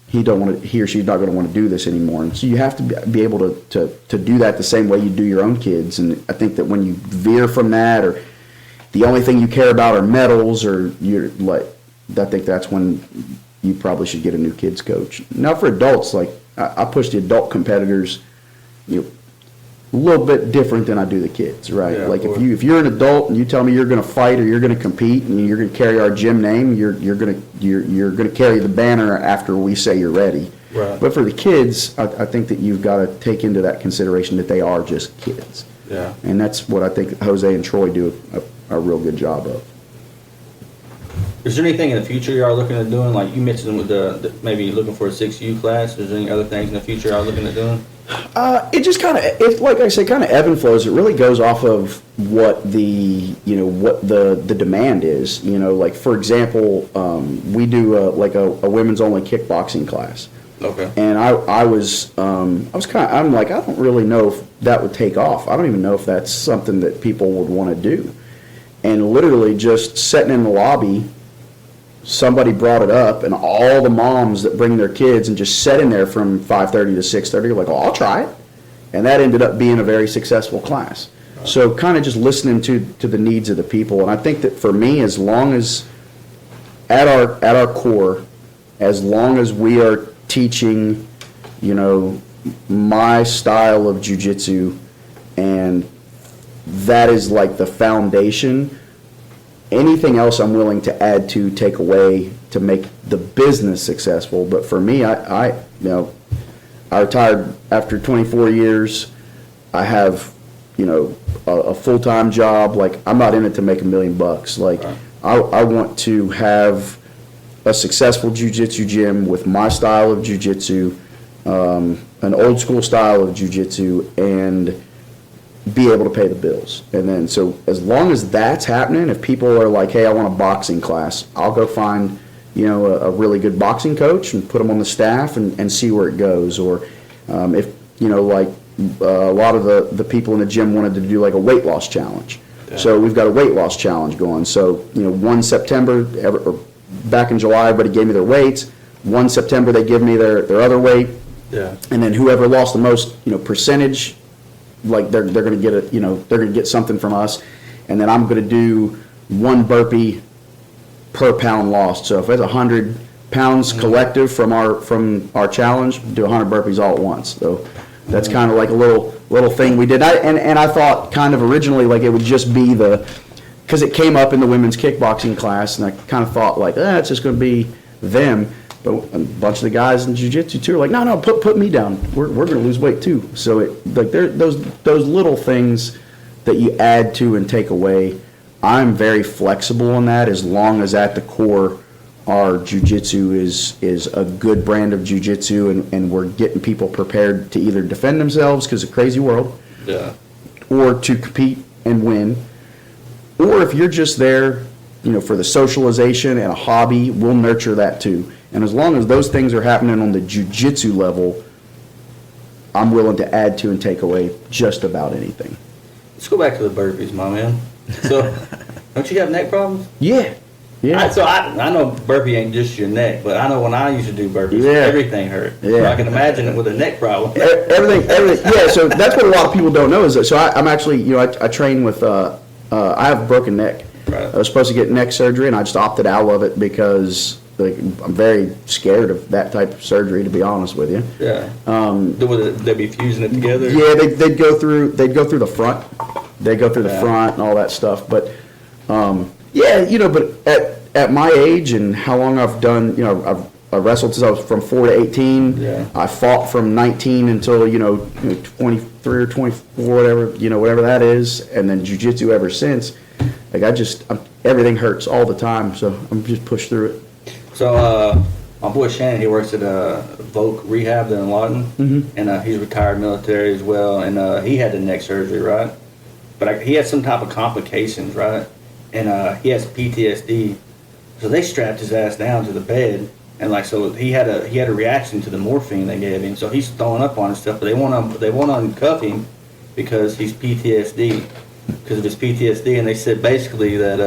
he or she's not going to want to do this anymore. And so you have to be able to do that the same way you do your own kids. And I think that when you veer from that, or the only thing you care about are medals, or you're like, I think that's when you probably should get a new kids coach. Now for adults, like I push the adult competitors, a little bit different than I do the kids, right? Yeah, like if you're an adult and you tell me you're going to fight or you're going to compete and you're going to carry our gym name, you're going to carry the banner after we say you're ready. Right. But for the kids, I think that you've got to take into that consideration that they are just kids. Yeah. And that's what I think Jose and Troy do a real good job of. Is there anything in the future you are looking at doing? Like you mentioned with the maybe looking for a 6U class. Is there any other things in the future you are looking at doing? It just like I say, kind of ebb and flows. It really goes off of what the demand is. Like for example, we do a women's only kickboxing class. Okay. And I'm like, I don't really know if that would take off. I don't even know if that's something that people would want to do. And literally just sitting in the lobby, somebody brought it up, and all the moms that bring their kids and just sat in there from 5:30 to 6:30 are like, oh, I'll try it. And that ended up being a very successful class. Right. So kind of just listening to the needs of the people. And I think that for me, as long as at our core, as long as we are teaching, my style of jiu-jitsu, and that is like the foundation. Anything else I'm willing to add to, take away to make the business successful. But for me, I retired after 24 years. I have, a full-time job. Like I'm not in it to make $1 million. Like right. I want to have a successful jiu-jitsu gym with my style of jiu-jitsu, an old school style of jiu-jitsu, and be able to pay the bills. And then, so as long as that's happening, if people are like, hey, I want a boxing class, I'll go find, a really good boxing coach and put them on the staff and see where it goes. Or if, a lot of the people in the gym wanted to do like a weight loss challenge. Yeah. So we've got a weight loss challenge going. So, 1 September, or back in July, everybody gave me their weights. 1 September, they give me their other weight. Yeah. And then whoever lost the most, percentage, like they're going to get they're going to get something from us. And then I'm going to do 1 burpee per pound lost. So if it's 100 pounds collective from our challenge, do 100 burpees all at once. So that's kind of like a little thing we did. And I thought kind of originally like it would just be because it came up in the women's kickboxing class, and I kind of thought like, it's just going to be them. But a bunch of the guys in jiu-jitsu too are like, no, put me down. We're going to lose weight too. So those little things that you add to and take away. I'm very flexible on that, as long as at the core our jiu-jitsu is a good brand of jiu-jitsu, and we're getting people prepared to either defend themselves because of crazy world, yeah, or to compete and win. Or if you're just there, for the socialization and a hobby, we'll nurture that too. And as long as those things are happening on the jiu-jitsu level, I'm willing to add to and take away just about anything. Let's go back to the burpees, my man. So, don't you have neck problems? Yeah. I know burpee ain't just your neck, but I know when I used to do burpees, everything hurt. Yeah. So I can imagine it with a neck problem. Everything. Yeah, so that's what a lot of people don't know is that, so I'm actually, I train with, I have a broken neck. Right. I was supposed to get neck surgery, and I just opted out of it because I'm very scared of that type of surgery, to be honest with you. Yeah. Would they be fusing it together? Yeah, they'd go through the front. They'd go through the front and all that stuff. But but at my age and how long I've done, I wrestled since I was from 4 to 18. Yeah. I fought from 19 until 23 or 24, whatever that is, and then jiu-jitsu ever since. Like everything hurts all the time, so I'm just pushed through it. So my boy Shannon, he works at Voc Rehab in Lawton, and he's retired military as well, and he had the neck surgery, right? But he had some type of complications, right? And he has PTSD, so they strapped his ass down to the bed, And like, so he had a reaction to the morphine they gave him. So he's throwing up on and stuff. But they want to uncuff him because he's PTSD, because of his PTSD. And they said basically that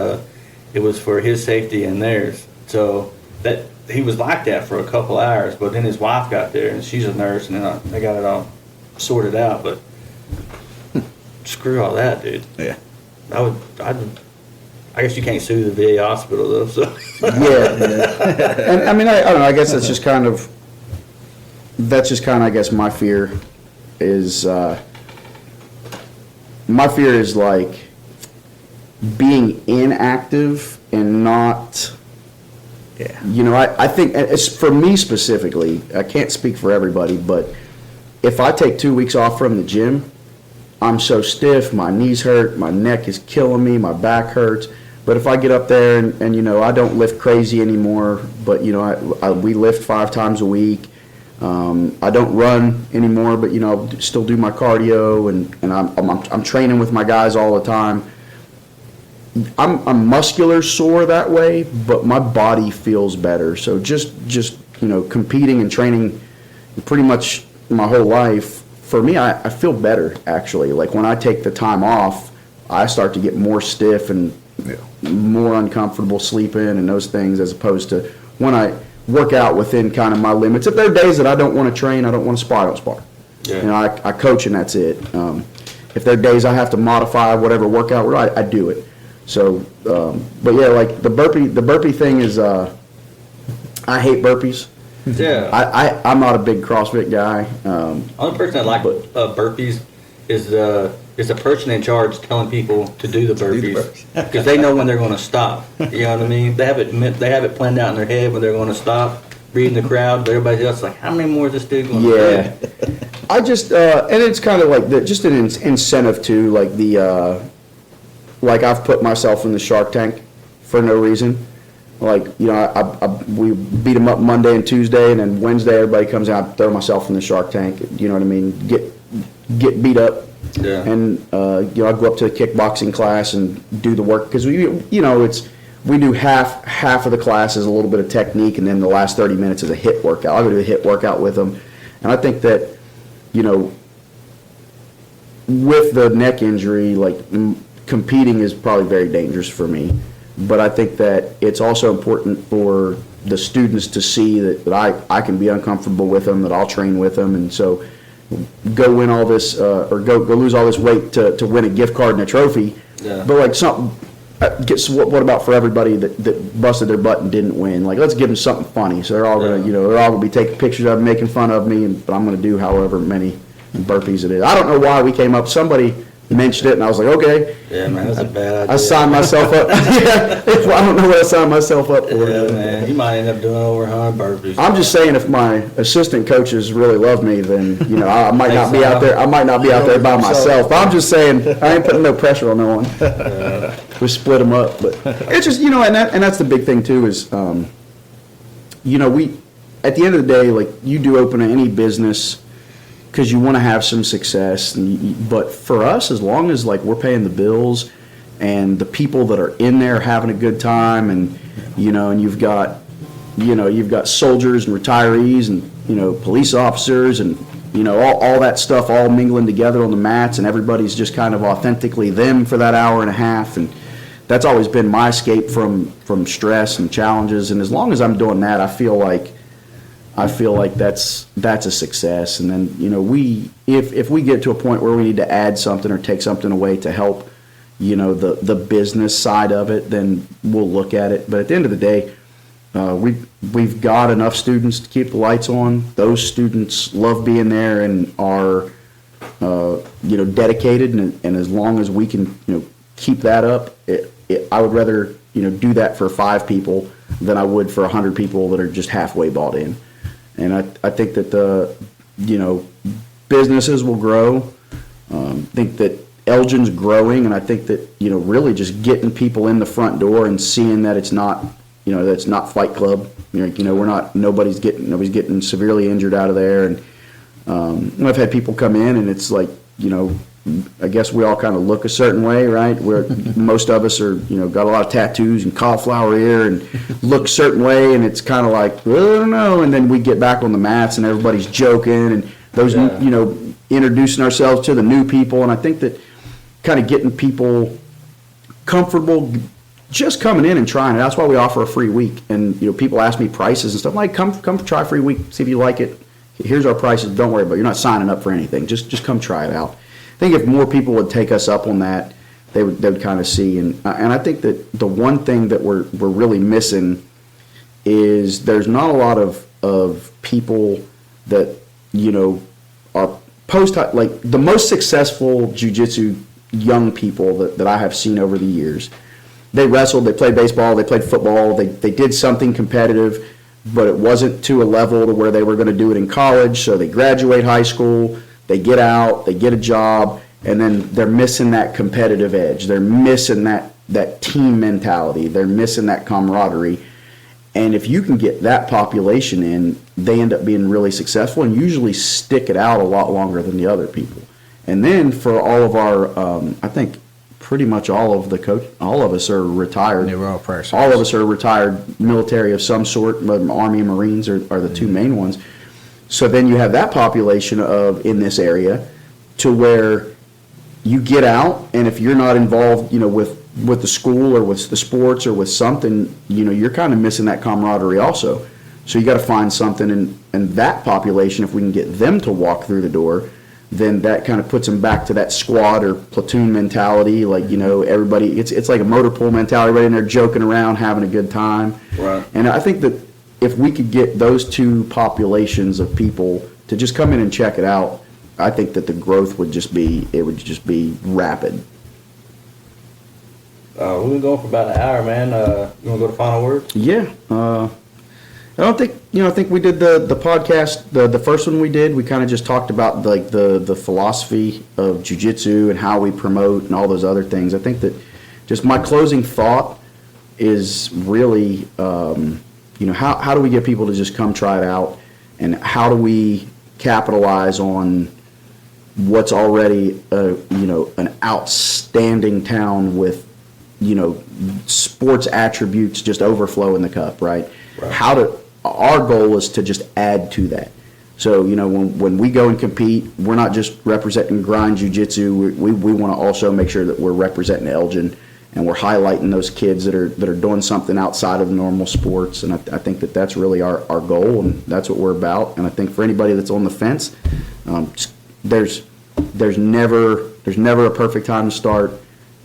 it was for his safety and theirs. So that he was like that for a couple hours. But then his wife got there, and she's a nurse, and then they got it all sorted out. But screw all that, dude. Yeah. I guess you can't sue the VA hospital though. So Yeah. And I mean, I don't know. I guess that's just kind of, I guess, my fear is like being inactive and not. Yeah. You know, I think it's for me specifically. I can't speak for everybody, but if I take 2 weeks off from the gym, I'm so stiff, my knees hurt, my neck is killing me, my back hurts. But if I get up there and you know, I don't lift crazy anymore, but you know, we lift 5 times a week. I don't run anymore, but you know, still do my cardio, and I'm training with my guys all the time. I'm muscular sore that way, but my body feels better. So just you know, competing and training pretty much my whole life, for me, I feel better actually. Like when I take the time off, I start to get more stiff and more uncomfortable sleeping and those things, as opposed to when I work out within kind of my limits. If there are days that I don't want to train, I don't want to spar, I don't spar. Yeah. You know, I coach and that's it. If there are days I have to modify whatever workout, I do it. So, but yeah, like the burpee thing is, I hate burpees. yeah. I'm not a big CrossFit guy. Only person that like burpees is the person in charge telling people to do the burpees, because they know when they're going to stop. You know what I mean? They have it planned out in their head when they're going to stop. Reading the crowd, but everybody else is like, how many more is this dude going to do? Yeah. I just and it's kind of like just an incentive too, like like I've put myself in the Shark Tank for no reason. Like, you know, we beat them up Monday and Tuesday, and then Wednesday everybody comes out, I throw myself in the Shark Tank. You know what I mean? Get beat up. Yeah. And you know, I go up to a kickboxing class and do the work, because we do half of the class is a little bit of technique, and then the last 30 minutes is a hit workout. I'll go do a hit workout with them, and I think that, you know, with the neck injury, like competing is probably very dangerous for me. But I think that it's also important for the students to see that I can be uncomfortable with them, that I'll train with them, and so go win all this or go lose all this weight to win a gift card and a trophy. Yeah. But like something, what about for everybody that busted their butt and didn't win? Like, let's give them something funny. So they're all gonna be taking pictures of me, making fun of me, but I'm gonna do however many burpees it is. I don't know why we came up. Somebody mentioned it, and I was like, okay. Yeah, man, that's a bad idea. I signed myself up. Yeah, I don't know what I signed myself up for. Yeah, man, you might end up doing over 100 burpees. I'm just saying, if my assistant coaches really love me, then you know I might not be out there. I might not be out there by myself. I'm just saying, I ain't putting no pressure on no one. We split them up, but it's just, you know, and that's the big thing too is, you know, we at the end of the day, like, you do open any business because you want to have some success, but for us, as long as like we're paying the bills and the people that are in there having a good time, and you know, and you've got soldiers and retirees and, you know, police officers and, you know, all that stuff all mingling together on the mats, and everybody's just kind of authentically them for that hour and a half, and that's always been my escape from stress and challenges. And as long as I'm doing that, I feel like that's a success. And then, you know, if we get to a point where we need to add something or take something away to help, you know, the business side of it, then we'll look at it. But at the end of the day, we've got enough students to keep the lights on. Those students love being there and are you know, dedicated, and as long as we can, you know, keep that up, I would rather, you know, do that for 5 people than I would for 100 people that are just halfway bought in. And I think that you know, businesses will grow. I think that Elgin's growing, and I think that, you know, really just getting people in the front door and seeing that it's not, you know, that's not Fight Club. You know, nobody's getting severely injured out of there. And I've had people come in, and it's like, you know, I guess we all kind of look a certain way, right? Where most of us are, got a lot of tattoos and cauliflower ear and look a certain way, and it's kind of like, well, I don't know. And then we get back on the mats and everybody's joking and those, introducing ourselves to the new people. And I think that kind of getting people comfortable just coming in and trying it. That's why we offer a free week. And, people ask me prices and stuff. I'm like, come try a free week, see if you like it. Here's our prices. Don't worry about it. You're not signing up for anything. Just come try it out. I think if more people would take us up on that, they would kind of see. And I think that the one thing that we're really missing is there's not a lot of people that, are like the most successful jiu-jitsu young people that I have seen over the years. They wrestled, they played baseball, they played football, they did something competitive, but it wasn't to a level to where they were going to do it in college. So they graduate high school, they get out, they get a job, and then they're missing that competitive edge. They're missing that team mentality. They're missing that camaraderie. And if you can get that population in, they end up being really successful and usually stick it out a lot longer than the other people. And then for all of our, I think pretty much all of us are retired. They were all prior service. All of us are retired military of some sort. Army and Marines are the two main ones. So then you have that population in this area to where you get out, and if you're not involved, with the school or with the sports or with something, you're kind of missing that camaraderie also. So you got to find something in that population. If we can get them to walk through the door, then that kind of puts them back to that squad or platoon mentality. Like, everybody, it's like a motor pool mentality, everybody in there joking around, having a good time. Right. And I think that if we could get those two populations of people to just come in and check it out, I think that the growth would just be rapid. We've been going for about an hour, man. You want to go to final words? Yeah. I think we did the podcast, the first one we did, we kind of just talked about like the philosophy of jiu-jitsu and how we promote and all those other things. I think that just my closing thought is really, how do we get people to just come try it out, and how do we capitalize on what's already, an outstanding town with, sports attributes just overflow in the cup, right? Our goal is to just add to that. So, when we go and compete, we're not just representing GRIND Jiu Jitsu. We want to also make sure that we're representing Elgin, and we're highlighting those kids that are doing something outside of normal sports. And I think that that's really our goal, and that's what we're about. And I think for anybody that's on the fence, there's never a perfect time to start.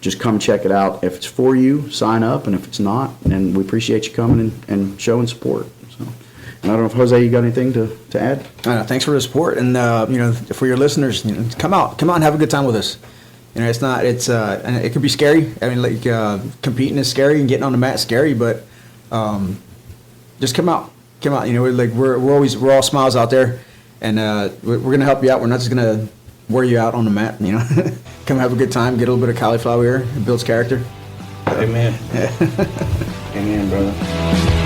Just come check it out. If it's for you, sign up, and if it's not, and we appreciate you coming and showing support. So, and I don't know if Jose, you got anything to add? Thanks for the support, and for your listeners, come out and have a good time with us. And it could be scary. I mean, competing is scary and getting on the mat is scary, but just come out. We're all smiles out there, and we're gonna help you out. We're not just gonna wear you out on the mat. Come have a good time, get a little bit of cauliflower ear. It builds character. Amen. Amen, brother.